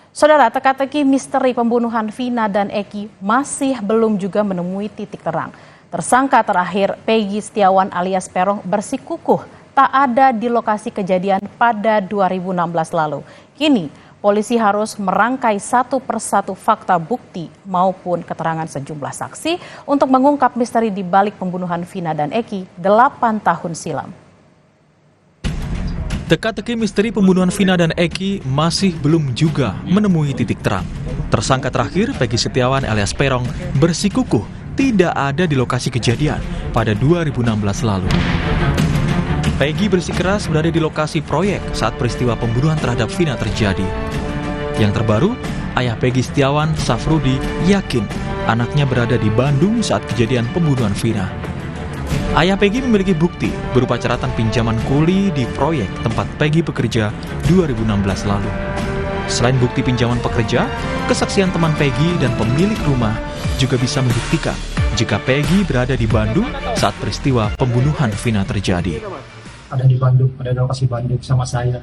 Saudara, teka-teki misteri pembunuhan Vina dan Eki masih belum juga menemui titik terang. Tersangka terakhir Peggy Setiawan alias Peron bersikukuh tak ada di lokasi kejadian pada 2016 lalu. Kini, polisi harus merangkai satu persatu fakta bukti maupun keterangan sejumlah saksi untuk mengungkap misteri di balik pembunuhan Vina dan Eki 8 tahun silam. Teka-teki misteri pembunuhan Vina dan Eki masih belum juga menemui titik terang. Tersangka terakhir, Peggy Setiawan alias Peron, bersikukuh tidak ada di lokasi kejadian pada 2016 lalu. Peggy bersikeras berada di lokasi proyek saat peristiwa pembunuhan terhadap Vina terjadi. Yang terbaru, ayah Peggy Setiawan, Safrudi, yakin anaknya berada di Bandung saat kejadian pembunuhan Vina. Ayah Peggy memiliki bukti berupa catatan pinjaman kuli di proyek tempat Peggy bekerja 2016 lalu. Selain bukti pinjaman pekerja, kesaksian teman Peggy dan pemilik rumah juga bisa membuktikan jika Peggy berada di Bandung saat peristiwa pembunuhan Vina terjadi. Ada di Bandung, ada di lokasi Bandung sama saya.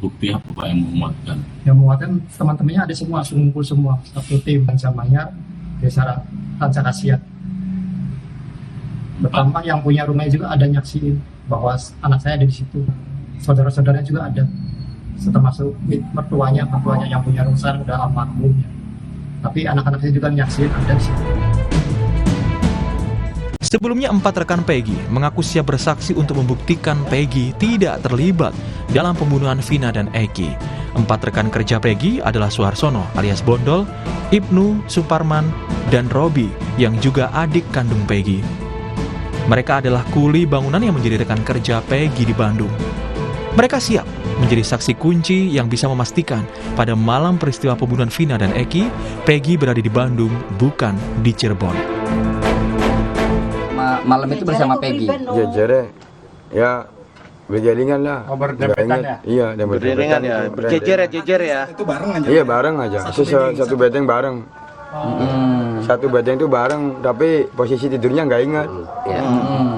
Bukti apa Pak yang menguatkan? Yang menguatkan teman-temannya ada semua, ngumpul semua. Satu tim Bansamanya, Desa Rancakasiat. Bertambah yang punya rumahnya juga ada nyaksiin bahwa anak saya ada di situ. Saudara-saudaranya juga ada. Termasuk mertuanya yang punya rumah udah almarhum. Tapi anak-anaknya juga nyaksiin ada di situ. Sebelumnya 4 rekan Peggy mengaku siap bersaksi untuk membuktikan Peggy tidak terlibat dalam pembunuhan Vina dan Eki. 4 rekan kerja Peggy adalah Suharsono alias Bondol, Ibnu, Suparman, dan Robi yang juga adik kandung Peggy. Mereka adalah kuli bangunan yang menjadi rekan kerja Peggy di Bandung. Mereka siap menjadi saksi kunci yang bisa memastikan pada malam peristiwa pembunuhan Vina dan Eki, Peggy berada di Bandung, bukan di Cirebon. Malam itu bersama Peggy. Jejer ya berjaringan lah. Oh, berdempetan ya? Iya, dan berdempetan ya. Jejer ya. Itu bareng aja? Iya, bareng aja. Satu bedeng bareng. Satu bedeng itu bareng, tapi posisi tidurnya nggak ingat.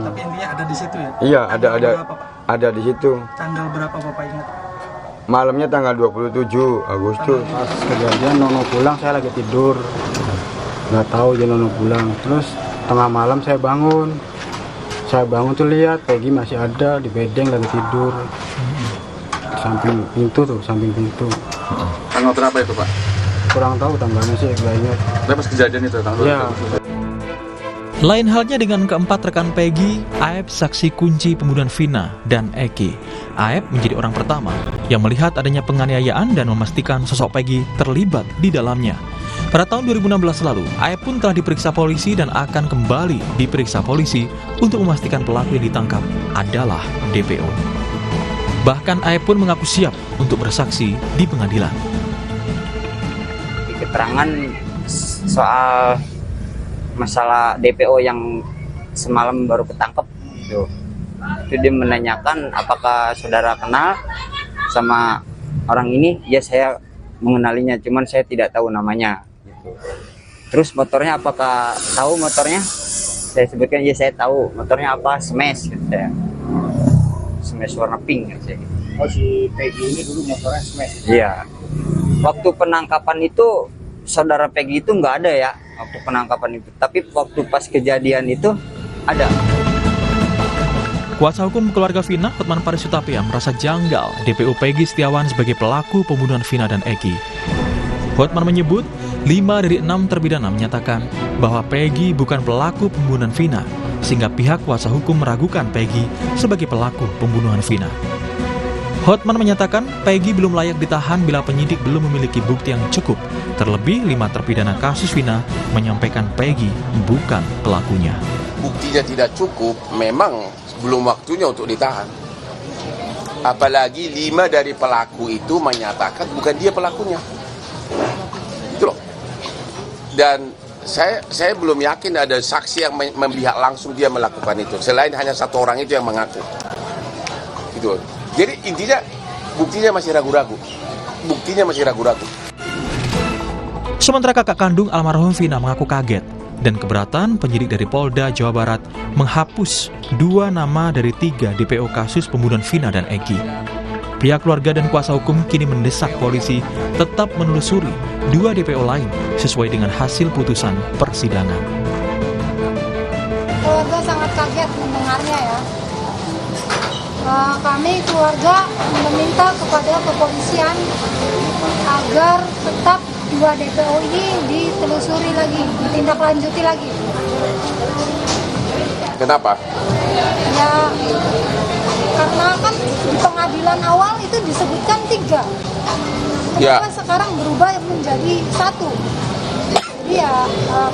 Tapi intinya ada di situ ya? Iya, Berapa, Pak? ada di situ. Tanggal berapa Bapak ingat? Malamnya tanggal 27 Agustus. Pas kejadian Nono pulang, saya lagi tidur. Nggak tahu dia Nono pulang. Terus tengah malam saya bangun. Saya bangun tuh lihat Peggy masih ada di bedeng lagi tidur. Di samping pintu tuh, samping pintu. Tanggal berapa itu Pak? Kurang tahu tanggalnya sih, nggak ingat. Nah, pas kejadian itu tanggal Ya. Lain halnya dengan keempat rekan Peggy, Aep saksi kunci pembunuhan Vina dan Eki. Aep menjadi orang pertama yang melihat adanya penganiayaan dan memastikan sosok Peggy terlibat di dalamnya. Pada tahun 2016 lalu, Aep pun telah diperiksa polisi dan akan kembali diperiksa polisi untuk memastikan pelaku yang ditangkap adalah DPO. Bahkan Aep pun mengaku siap untuk bersaksi di pengadilan. Keterangan soal masalah DPO yang semalam baru ketangkep itu dia menanyakan apakah saudara kenal sama orang ini. Ya, saya mengenalinya, cuman saya tidak tahu namanya gitu. Terus motornya apakah tahu motornya? Saya sebutkan ya saya tahu motornya apa, Smash gitu saya. Smash warna pink gitu. Oh, si Peggy ini dulu motornya Smash? Iya. Waktu penangkapan itu saudara Peggy itu nggak ada ya waktu penangkapan itu, tapi waktu pas kejadian itu ada. Kuasa hukum keluarga Vina, Hotman Paris Hutapea, merasa janggal DPO Peggy Setiawan sebagai pelaku pembunuhan Vina dan Eki. Hotman menyebut 5 dari 6 terpidana menyatakan bahwa Peggy bukan pelaku pembunuhan Vina, sehingga pihak kuasa hukum meragukan Peggy sebagai pelaku pembunuhan Vina. Hotman menyatakan Peggy belum layak ditahan bila penyidik belum memiliki bukti yang cukup. Terlebih 5 terpidana kasus Vina menyampaikan Peggy bukan pelakunya. Buktinya tidak cukup, memang belum waktunya untuk ditahan. Apalagi 5 dari pelaku itu menyatakan bukan dia pelakunya. Itu loh. Dan saya belum yakin ada saksi yang memihak langsung dia melakukan itu. Selain hanya satu orang itu yang mengaku. Gitu. Jadi intinya buktinya masih ragu-ragu. Sementara kakak kandung almarhum Vina mengaku kaget dan keberatan penyidik dari Polda Jawa Barat menghapus 2 nama dari 3 DPO kasus pembunuhan Vina dan Eki. Pihak keluarga dan kuasa hukum kini mendesak polisi tetap menelusuri 2 DPO lain sesuai dengan hasil putusan persidangan. Keluarga sangat kaget mendengarnya ya. Kami keluarga meminta kepada kepolisian agar tetap 2 DPO ini ditelusuri lagi, ditindaklanjuti lagi. Kenapa? Ya, karena kan di pengadilan awal itu disebutkan 3. Kenapa sekarang berubah menjadi 1? Jadi ya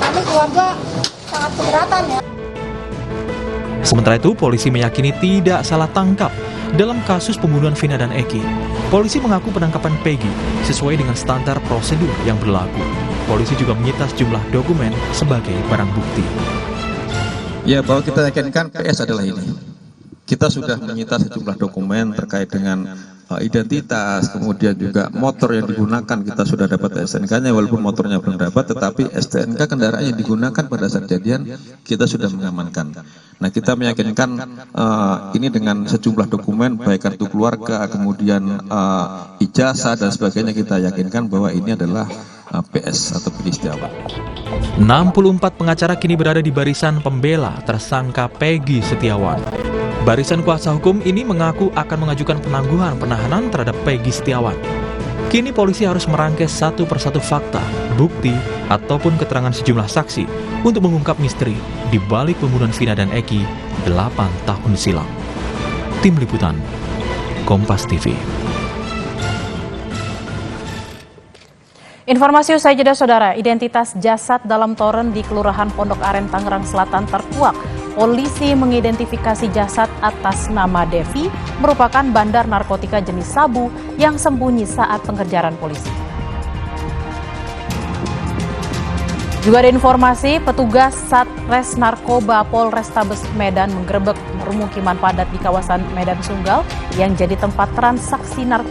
kami keluarga sangat keberatan ya. Sementara itu, polisi meyakini tidak salah tangkap dalam kasus pembunuhan Vina dan Eki. Polisi mengaku penangkapan Peggy sesuai dengan standar prosedur yang berlaku. Polisi juga menyita sejumlah dokumen sebagai barang bukti. Ya, bahwa kita yakinkan PS adalah ini. Kita sudah menyita sejumlah dokumen terkait dengan identitas, kemudian juga motor yang digunakan kita sudah dapat STNK-nya, walaupun motornya belum dapat, tetapi STNK kendaraan yang digunakan pada saat kejadian kita sudah mengamankan. Nah, kita meyakinkan ini dengan sejumlah dokumen, baik kartu keluarga, kemudian ijazah dan sebagainya, kita yakinkan bahwa ini adalah PS atau Peggy Setiawan. 64 pengacara kini berada di barisan pembela tersangka Peggy Setiawan. Barisan kuasa hukum ini mengaku akan mengajukan penangguhan penahanan terhadap Peggy Setiawan. Kini polisi harus merangkai satu persatu fakta, bukti, ataupun keterangan sejumlah saksi untuk mengungkap misteri di balik pembunuhan Vina dan Eki 8 tahun silam. Tim Liputan, Kompas TV. Informasi usai jeda, Saudara. Identitas jasad dalam toren di Kelurahan Pondok Aren, Tangerang Selatan terkuak. Polisi mengidentifikasi jasad atas nama Devi merupakan bandar narkotika jenis sabu yang sembunyi saat pengejaran polisi. Juga ada informasi petugas Satres Narkoba Polrestabes Medan menggerebek permukiman padat di kawasan Medan Sunggal yang jadi tempat transaksi narkoba.